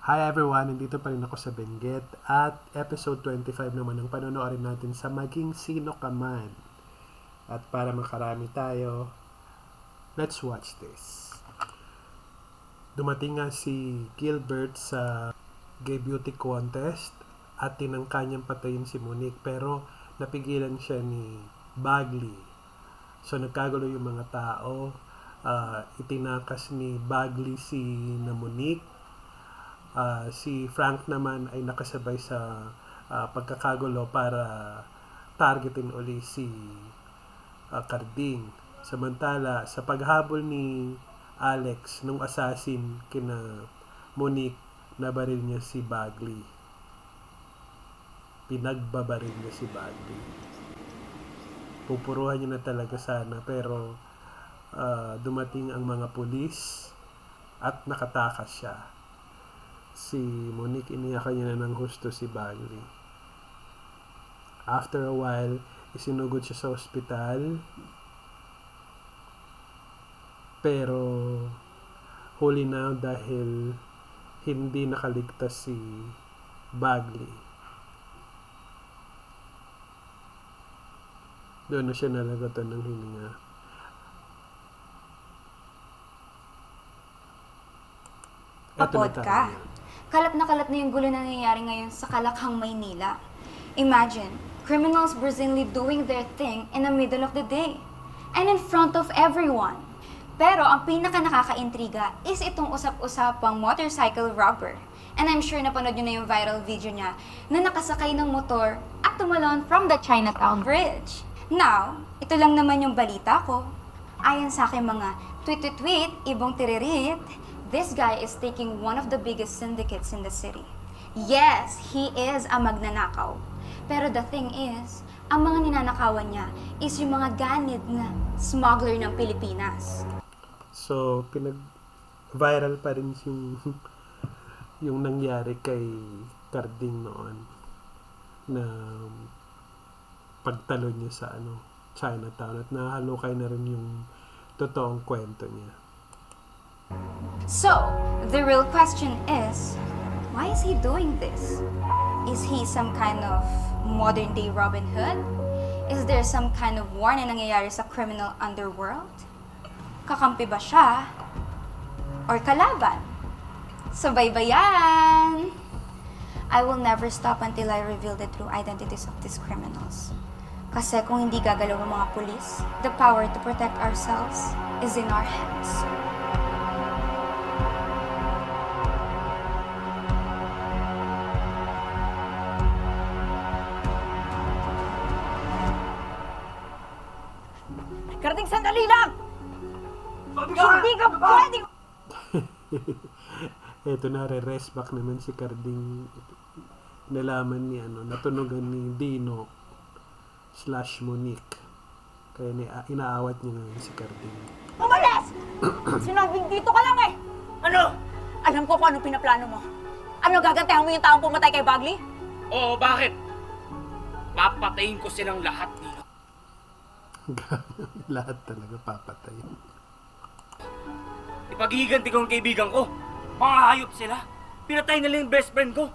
Hi everyone, nandito pa rin ako sa Benguet at episode 25 naman ang panonoodin natin sa Maging Sino Ka Man. At para makarami tayo, let's watch this. Dumating nga si Gilbert sa gay beauty contest at tinangka niyang patayin si Monique pero napigilan siya ni Bagley. So nagkagulo yung mga tao, itinakas ni Bagley si na Monique. Si Frank naman ay nakasabay sa pagkakagulo para targetin uli si Carding. Samantala, sa paghabol ni Alex nung assassin kina Monique, nabaril niya si Bagley. Pinagbabaril niya si Bagley. Pupuruhan niya na talaga sana pero dumating ang mga pulis at nakatakas siya. Si Monique, iniyakan niya na ng husto si Bagley. After a while, isinugod siya sa ospital. Pero huli na dahil hindi nakaligtas si Bagley. Doon na siya nalagatan ng hininga. Papod ka. Kalat na yung gulo na nangyayari ngayon sa Kalakhang, Maynila. Imagine, criminals brazenly doing their thing in the middle of the day. And in front of everyone. Pero ang pinaka nakaka-intriga is itong usap-usapang motorcycle robber. And I'm sure napanood nyo na yung viral video niya na nakasakay ng motor at tumalon from the Chinatown Bridge. Now, ito lang naman yung balita ko. Ayon sa aking mga tweet, ibong tiririt, this guy is taking one of the biggest syndicates in the city. Yes, he is a magnanakaw. Pero the thing is, ang mga ninanakawan niya is yung mga ganid na smuggler ng Pilipinas. So, viral pa rin yung nangyari kay Carding noon na pagtalo niya sa Chinatown at nahalukay na rin yung totoong kwento niya. So, the real question is, why is he doing this? Is he some kind of modern-day Robin Hood? Is there some kind of war na nangyayari sa criminal underworld? Kakampi ba siya? Or kalaban? Sabay-bayan! I will never stop until I reveal the true identities of these criminals. Kasi kung hindi gagalaw ang mga pulis, the power to protect ourselves is in our hands. Karding, sandali lang! Hindi ka pwedeng... Eto na, re-rest back naman si Carding. Nalaman ni natunugan ni Dino / Monique. Kaya inaawat niya ngayon si Carding. Umalis! Sinabing dito ka lang eh! Ano? Alam ko kung anong pinaplano mo. Ano, gagantihan mo yung taong pumatay kay Bagley? Oo, bakit? Papatayin ko silang lahat dito. Lahat talaga papatay. Ipaghihiganti ko ang kaibigan ko. Mga hayop sila. Pinatay nila yung best friend ko.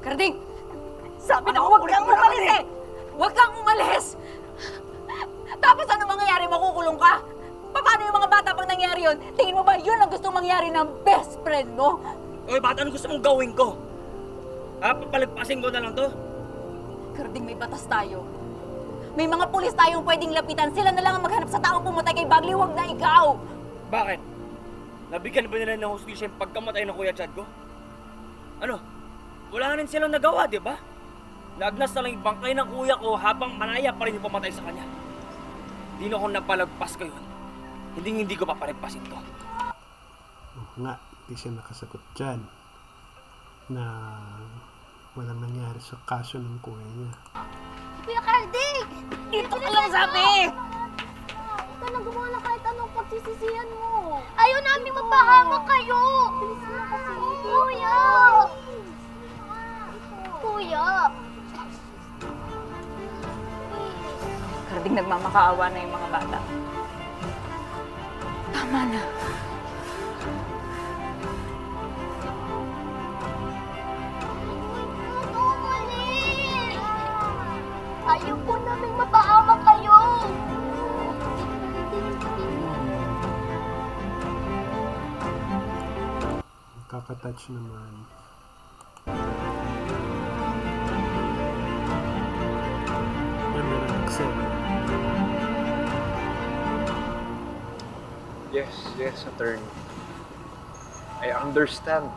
Karding! Sabi na huwag kang umalis eh! Huwag kang umalis! Tapos ano mangyayari? Makukulong ka? Paano yung mga bata pag nangyari yun? Tingin mo ba yun ang gusto mangyari ng best friend mo? Oy, ba't ano gusto mong gawin ko? Papalagpasin ko na lang to? Karding, may batas tayo. May mga pulis tayong pwedeng lapitan. Sila na lang ang maghanap sa taong pumatay kay Bagley, huwag na ikaw! Bakit? Nabigyan ba nila ng hustisya yung pagkamatay ng Kuya Chad ko? Ano? Wala rin silang nagawa, di ba? Naagnas na lang yung bangkay ng kuya ko habang malaya pa rin yung pumatay sa kanya. Hindi na ako napalagpas ko yun. Hindi ko papalagpasin to. Nga, hindi siya nakasagot dyan na walang nangyari sa kaso ng kuya niya. Kuya Karding! Dito ka lang sabi! Huwag ka na gumawa ng kahit anong pagsisisihan mo. Ayaw namin mapahamak kayo! Bilis mo kasi. Kuya! Kuya! Karding, nagmamakaawa na yung mga bata. Tama na. Kakatouch naman. Yan, meron Excel. Yes, attorney. I understand.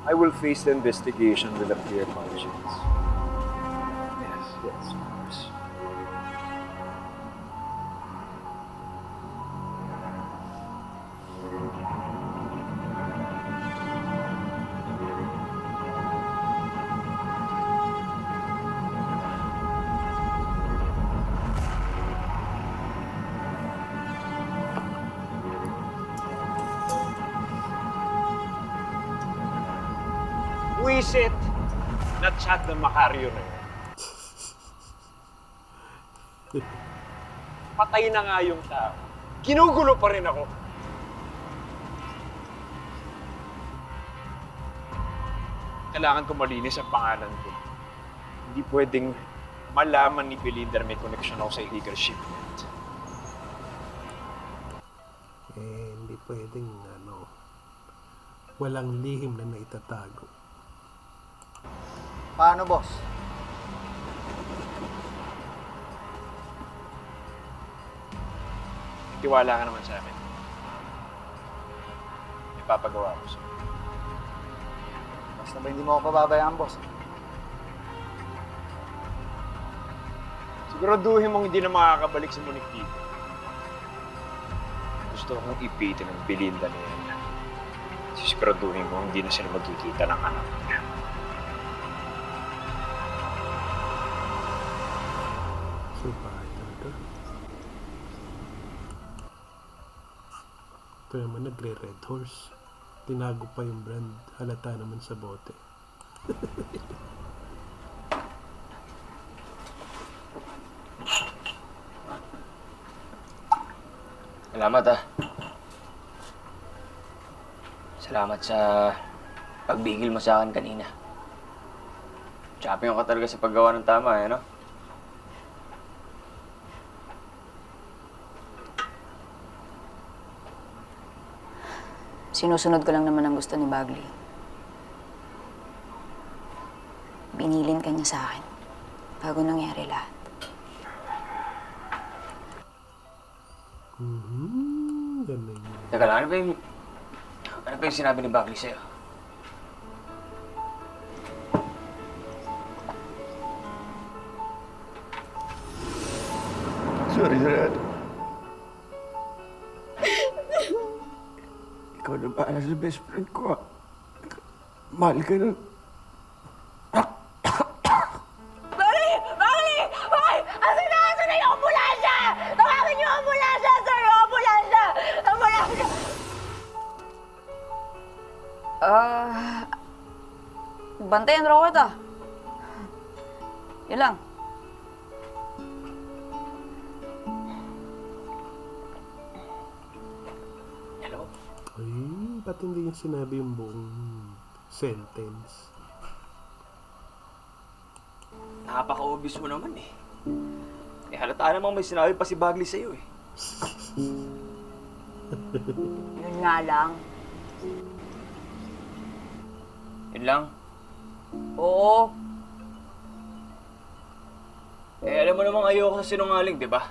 I will face the investigation with a clear conscience. Yes, of course. Wisit na chat ng Macario na yun. Patay na nga yung tao. Ginugulo pa rin ako. Kailangan ko malinis ang pangalan ko. Hindi pwedeng malaman ni Belinda na may connection ako sa illegal shipment. Hindi pwedeng, walang lihim na naitatago. Paano, boss? Tiwala ka naman sa amin. Ipapagawa ko sa'yo. Basta ba hindi mo ako pababayaan, boss? Siguraduhin mong hindi na makakabalik si Monique dito. Gusto kong ipitin ng Belinda na yan. Siguraduhin ko hindi na sila magkikita ng anak niya. So, bakit talaga? Ito naman nagre-red horse. Tinago pa yung brand. Halata naman sa bote. Salamat Salamat sa pagbigil mo sa akin kanina. Champion ka talaga sa paggawa ng tama, no? Sinusunod ko lang naman ang gusto ni Bagley. Binilin ka niya sa akin bago nangyari lahat. Ganun yun. Teka lang, ano ba yung sinabi ni Bagley sa'yo? Sorry, Dad. Ikaw na bahala sa best friend ko. Mahal ka na. Bagley! Bagley! Hoy! Asan na yung ambulansya? Tawagin niyo ang ambulansya, sir! Yung ambulansya! Ambulansya! Bantayan raw kita. Yun lang. Hello? Ay, ba't hindi yung sinabi yung buong sentence? Napaka-obvious mo naman eh. Halata namang may sinabi pa si Bagley sa'yo eh. Yun nga lang. Yun lang. Oo. Alam mo namang ayoko sa sinungaling, di ba?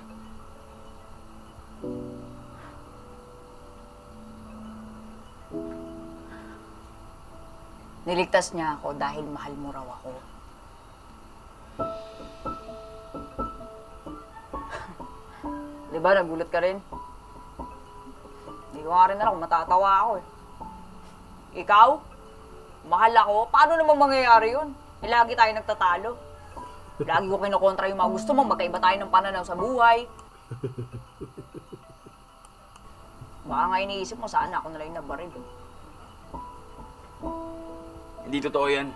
Niligtas niya ako dahil mahal mo raw ako. Di ba, nagulat ka rin? Hindi ko nga rin alam kung matatawa ako eh. Ikaw? Mahal ako? Paano naman mangyayari yun? Lagi tayo nagtatalo. Lagi ko kinokontra yung mga gusto mo, magkaiba tayo ng pananaw sa buhay. Baka nga iniisip mo, sana ako nalang yung nabaril. Hindi totoo yan.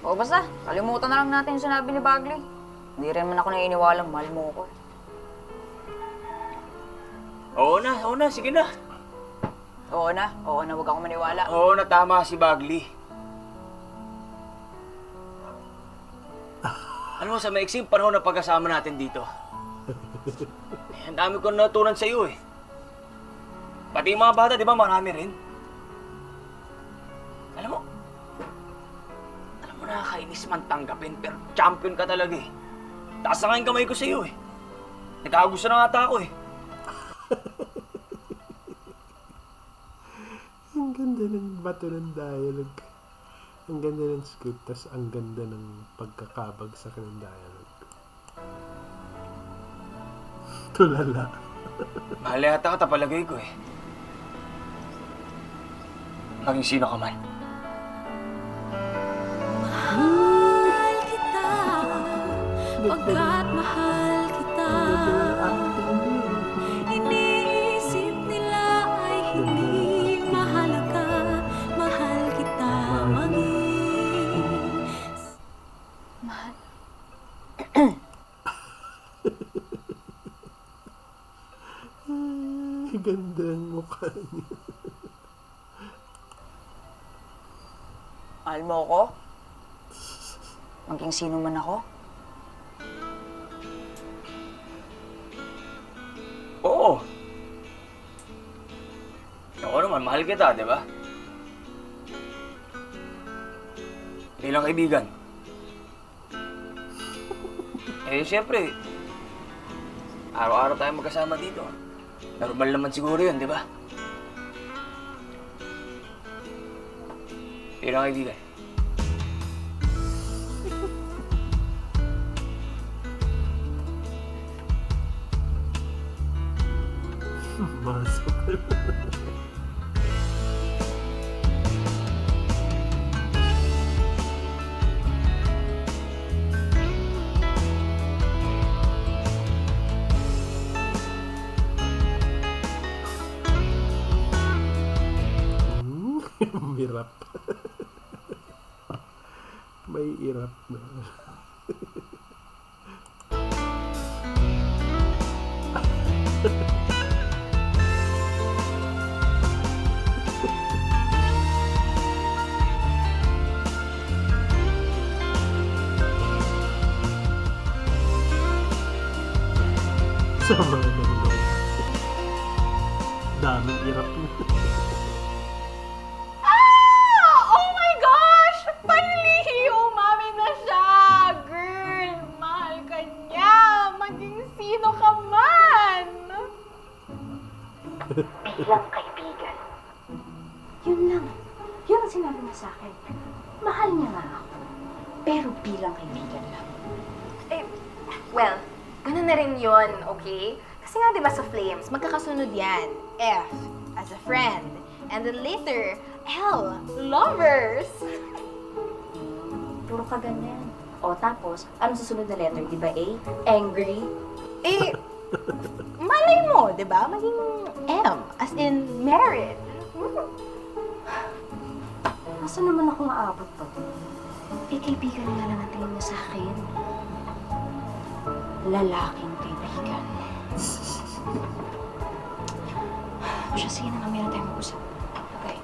O basta, kalimutan na lang natin yung sinabi ni Bagley. Hindi rin man ako naniniwalang mahal mo ko. Oo na, sige na. Oo na, huwag akong maniwala. Oo na, tama si Bagley. Alam mo, sa maiksing panahon na pagkasama natin dito, Ang dami ko natutunan sa iyo eh. Pati yung mga bata, di ba, marami rin. Alam mo, nakakainis man tanggapin, pero champion ka talaga eh. Taas na nga yung kamay ko sa iyo eh. Nagkakagusto na ata ako eh. Ang ganda ng bato ng dialogue. Ang ganda ng script, tas ang ganda ng pagkakabagsak ng dialogue. Tulala. Mahal yata ka, tapalagay ko eh. Maging sino ka man. Mahal kita, pagkat mahal kita. Iniisip nila ay hindi mahalaga. Mahal kita maging. Mahal. Ganda ang mukha niya. Mahal mo ako? Maging sino man ako? Oo. Ako naman, mahal kita, di ba? Bilang kaibigan. Eh, siyempre, araw-araw tayo magkasama dito. Normal naman siguro yun, di ba? Bilang kaibigan. Masok. Hirap. May irap na. Sama ng loob. Daming irap na. Oh my gosh! Finally, umami na siya! Girl, mahal ka niya! Maging sino ka man! Bilang kaibigan. Yun lang. Yun ang sinabi niya sa akin. Mahal niya nga ako. Pero bilang kaibigan lang. Eh, well, ganun na rin yun, okay? Kasi nga, di ba sa Flames, magkakasunod yan. F, as a friend. And then later, L, lovers. Puro ka ganyan. O tapos, anong susunod na letter? Di ba A? Angry? Eh, malay mo, di ba? Maging M, as in married. Nasaan naman ako maabot pa? Eh, kaibigan nga lang ang tingin mo sa akin. Lalaking kaibigan. O siya, sige na, mamaya na tayo mag-usap. Okay.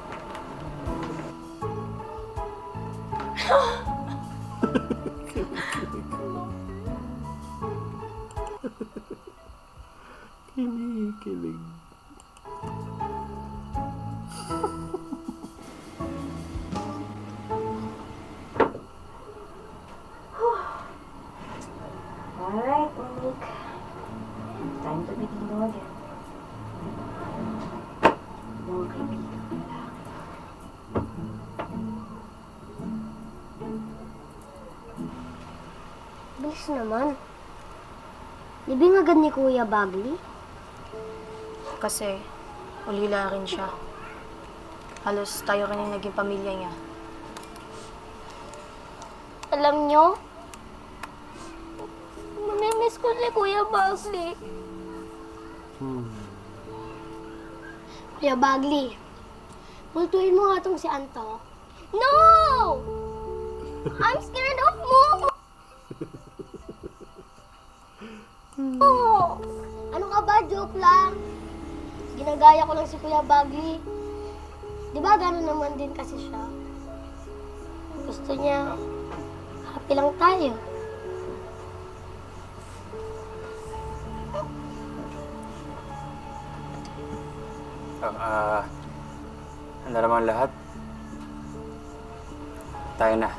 Kinikilig. Alright, Monique. Time to be Dino again. Mga kaibigan ko lalaki. Bilis naman. Libing agad ni Kuya Bagley. Kasi, ulila rin siya. Halos tayo rin yung naging pamilya niya. Alam nyo, mamimiss ko si Kuya Bagley. Kuya Bagley, multuin mo nga tong si Anto. No! I'm scared of Momo! Oh, ano ka ba? Joke lang. Ginagaya ko lang si Kuya Bagley. Di ba gano'n naman din kasi siya? Gusto niya, happy lang tayo. Ano naman lahat? Tayo na.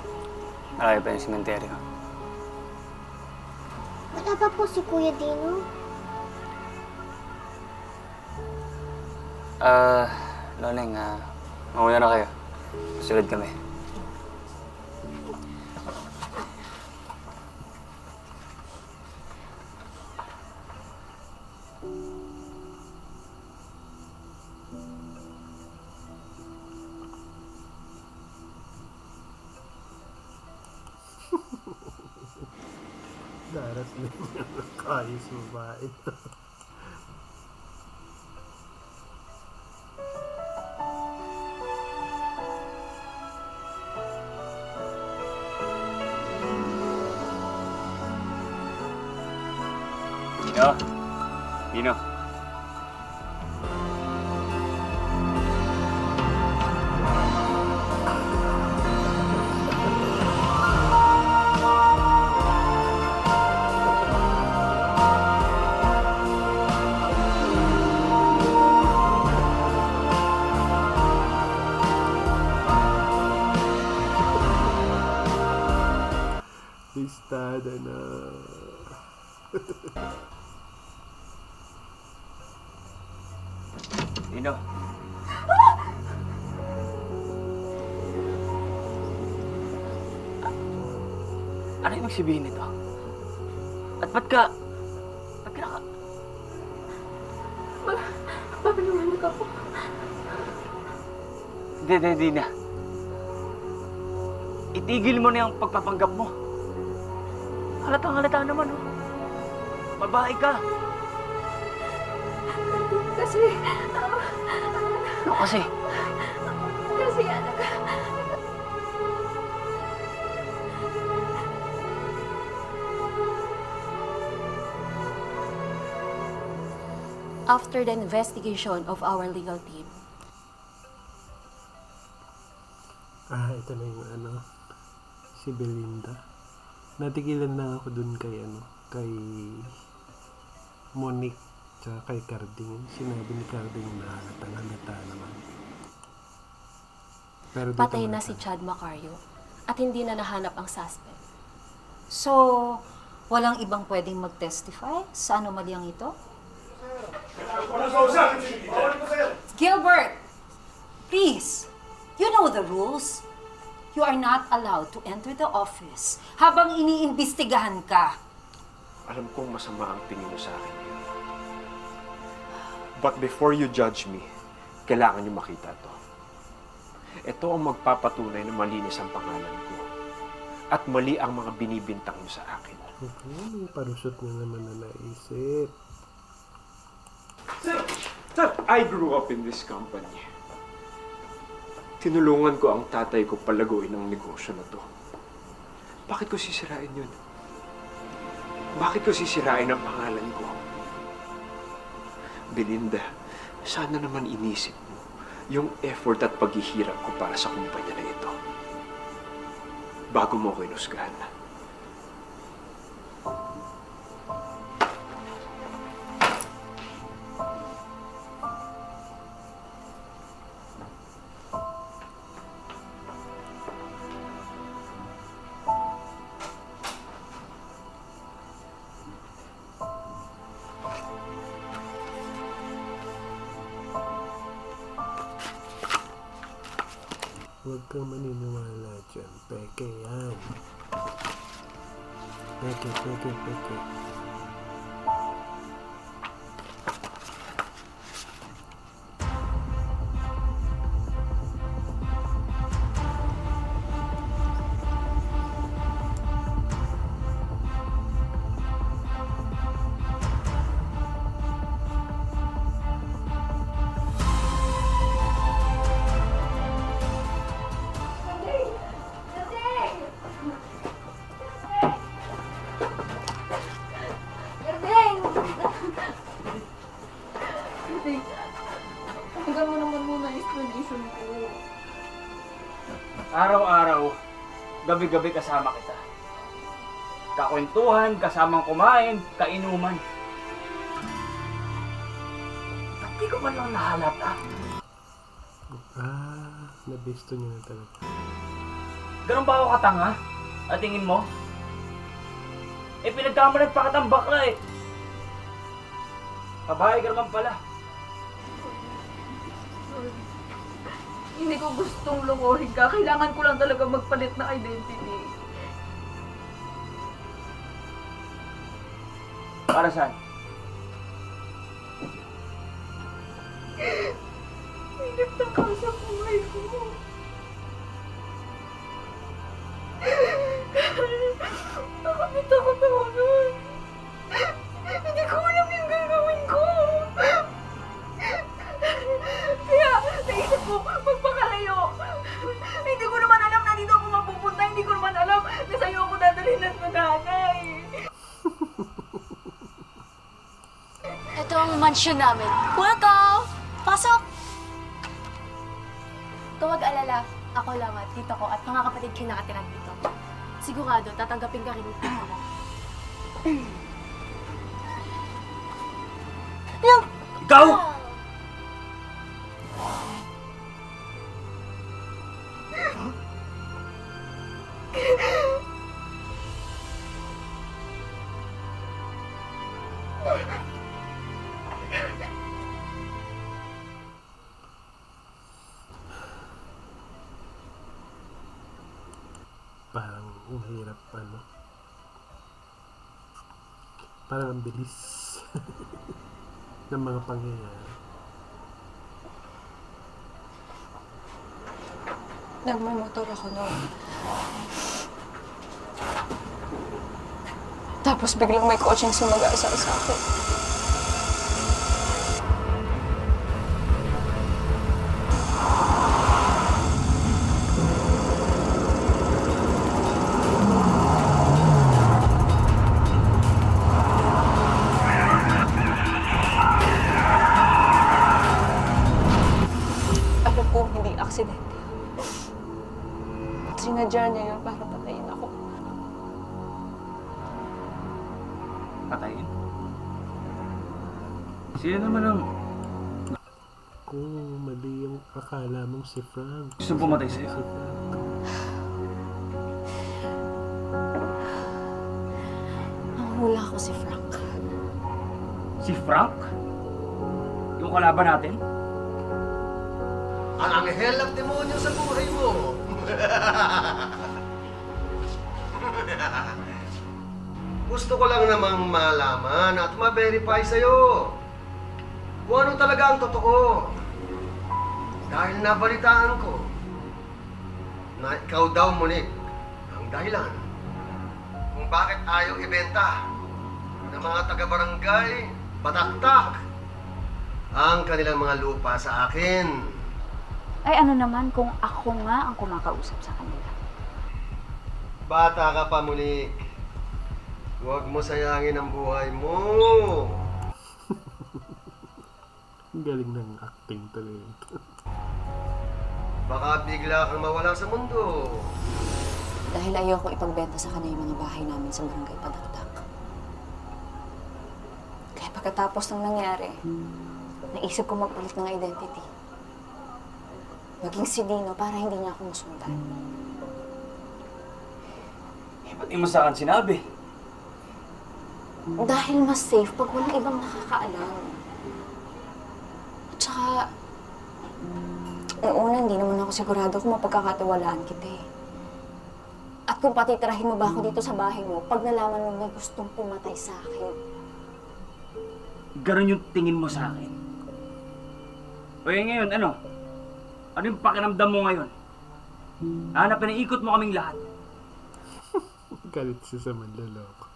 Malayo pa yung sementeryo. Wala pa po si Kuya Dino. Loleng, mauna na kayo. Susunod kami. Daras na yung kayos babae. Dino? Dino? Listada na. Dino? Ano ibig sabihin nito? At ba't ka naka... Papaliwanag ako. Hindi na. Itigil mo na yung pagpapanggap mo. Halatang-halata naman, oh. Babae ka. Kasi, Ano kasi? kasi anak. After the investigation of our legal team, Ito na yung si Belinda. Natigilan na ako dun kay kay Monique tsaka kay Carding. Sinabi ni Carding na halata naman. Pero dito patay na halata. si Chad Macario at hindi na nahanap ang suspect. So, walang ibang pwedeng mag-testify sa anomalyang ito? Gilbert! Please! You know the rules. You are not allowed to enter the office habang iniimbestigahan ka. Alam kong masama ang tingin mo sa akin. But before you judge me, kailangan niyo makita to. Ito ang magpapatunay na malinis ang pangalan ko. At mali ang mga binibintang niyo sa akin. Yung parusot na naman na naisip. Sir, I grew up in this company. Tinulungan ko ang tatay ko palaguin ang negosyo na to. Bakit ko sisirain yun? Bakit ko sisirain ang pangalan ko? Belinda, sana naman inisip mo yung effort at paghihirap ko para sa kumpanya na ito. Bago mo ko inusgahan. Huwag kang maniniwala dyan. Peke yan. Peke. Hanggang mo naman muna explanation ko. Araw-araw, gabi-gabi kasama kita. Kakwentuhan, kasamang kumain, kainuman. Hindi ko man lang nahalata. Nabisto niyo na talaga. Ganun ba ako katanga? At tingin mo? Pinagkamalan pa kitang bakla eh. Babae ka naman pala. Hindi ko gustong lokohin ka. Kailangan ko lang talaga magpalit na identity. Para saan? May nagtaka sa buhay ko. Nakabit ako nun. Hindi ko alam yung gagawin ko. Kaya naisip ko magpakalayo. Hindi ko naman alam na dito ako mapupunta. Hindi ko naman alam na sa'yo ako dadalhin ng nanay. Ito ang mansion namin. Welcome! Pasok! Huwag alala. Ako lang at tito ko at mga kapatid ko nakatira dito. Sigurado, tatanggapin ka rin dito mo. Ikaw! Parang ang hirap, parang ang bilis ng mga pangyayari. Nagmamotor ako noon. Tapos biglang may kotseng sumagasal sa akin. Alam ko hindi aksidente. Sinadya niya yun para patayin ako. Patayin? Sino naman ang Kung mali yung akala mong si Frank. gusto pumatay sa'yo? Si Frank. Ang hula ko si Frank. Si Frank? Yung kalaban natin? Ang anghel at demonyo sa buhay mo. Gusto ko lang namang malaman at ma-verify sa'yo kung ano talaga ang totoo. Dahil nabalitaan ko na ikaw daw, Monique, ang dahilan kung bakit ayaw ibenta ng mga taga-barangay Bataktak ang kanilang mga lupa sa akin. Ay ano naman kung ako nga ang kumakausap sa kanila. Bata ka pa, Monique. Huwag mo sayangin ang buhay mo. Ang galing ng acting talaga. Baka bigla kang mawala sa mundo. Dahil ayoko ipagbenta sa kanila yung mga bahay namin sa barangay Padakdak. Kaya pagkatapos ng nangyari, naisip ko magpalit ng identity. Maging si Dino para hindi niya ako masundan. Ba't di mo sa akin sinabi? Dahil mas safe pag walang ibang nakakaalam. At saka, noong una, hindi naman ako sigurado kung mapagkakatiwalaan kita eh. At kung patitirahin mo ba ako dito sa bahay mo, pag nalaman mo na gustong pumatay sa akin. Ganon yung tingin mo sa akin. O ngayon, ano? Ano yung pakiramdam mo ngayon? Na pinaikot mo kaming lahat. Galit siya sa manloloko.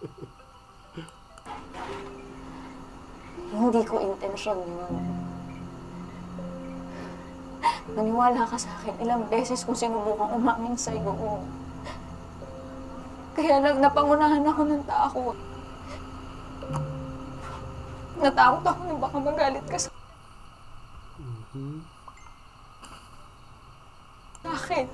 Hindi ko intensyon yun. Naniwala ka sa akin. Ilang beses kong sinubukang umamin sa'yo. Kaya lang napangunahan ako ng takot. Natakot ako na baka magalit ka sa akin.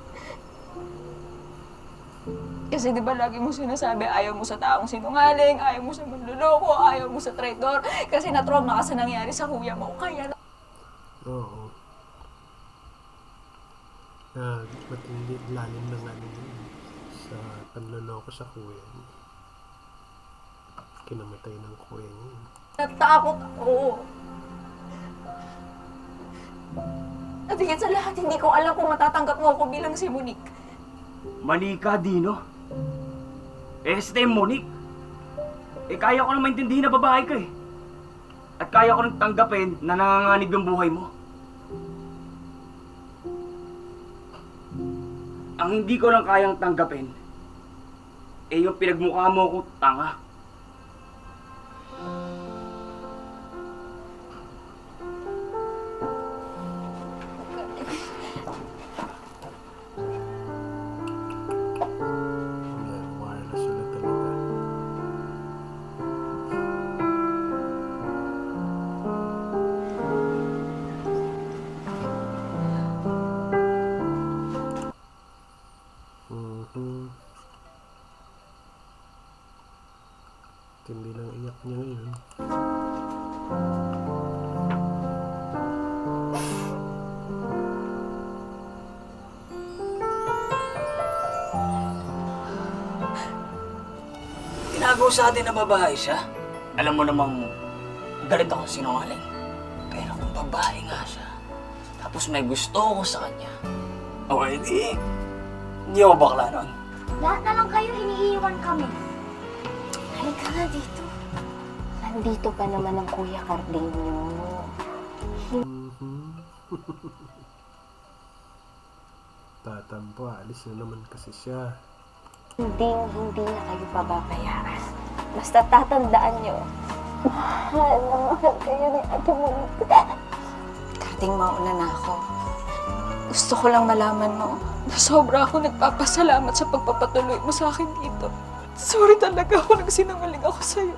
Kasi di ba lagi mo sinasabi, ayaw mo sa taong sinungaling, ayaw mo sa manluloko, ayaw mo sa traitor, kasi na-trauma ka sa nangyari sa kuya mo. Kaya Oo. Matindi lalim ng ano yun, sa panloloko sa kuya niya. Kinamatay ng kuya niya. Natakot ako. At higit sa lahat, hindi ko alam kung matatanggap mo ako bilang si Monique. Mali ka, Dino. Este, Monique. Kaya ko lang maintindihin na babae ka eh. At kaya ko rin tanggapin na nanganganib yung buhay mo. Ang hindi ko lang kayang tanggapin, yung pinagmukha mo ko tanga. Wireless sila talaga. Tindi lang iyak niya ngayon. Tinagaw sa atin na babae siya. Alam mo namang galit ako sinungaling. Pero kung babae nga siya, tapos may gusto ko sa kanya, o hindi ako bakla nun. Lahat na lang kayo, iniiwan kami. Halika nga dito. Nandito pa naman ang Kuya Cardenio. Tatampo, alis na naman kasi siya. Hindi na kayo pababayaan. Basta tatandaan nyo. Mahal na mahal kayo ni Ate Monique. Karding, mauna na ako. Gusto ko lang malaman mo na sobra ako nagpapasalamat sa pagpapatuloy mo sa akin dito. Sorry talaga ako nagsinungaling ako sa'yo.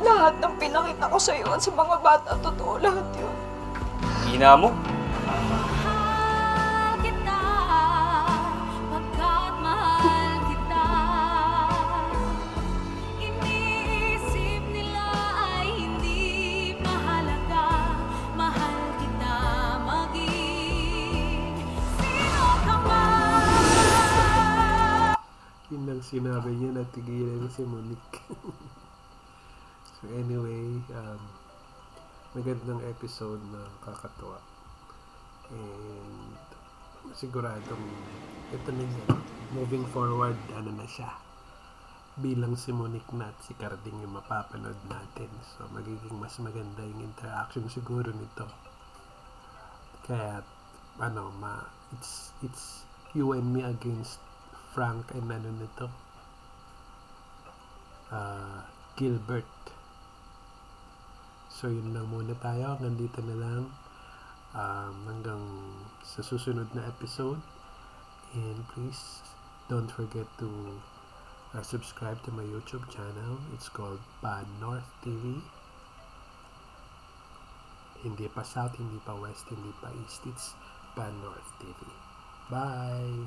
Lahat ng pinakita ko sa'yo at sa mga bata, totoo lahat yun. Hina mo? Mahal kita, pagkat mahal kita. Iniisip nila ay hindi mahalaga. Mahal kita maging sino ka man. Yun lang sinabi niya na tigilan si Monique. So anyway, magandang episode na kakatuwa. And siguradong ito na yun. Moving forward, ano na siya. Bilang si Monique na at si Carding yung mapapanood natin. So magiging mas maganda yung interaction siguro nito. Kaya it's you and me against Frank and ano nito. Gilbert. So yun lang muna tayo. Nandito na lang. Hanggang sa susunod na episode. And please don't forget to subscribe to my YouTube channel. It's called Pan North TV. Hindi pa South, hindi pa West, hindi pa East. It's Pan North TV. Bye!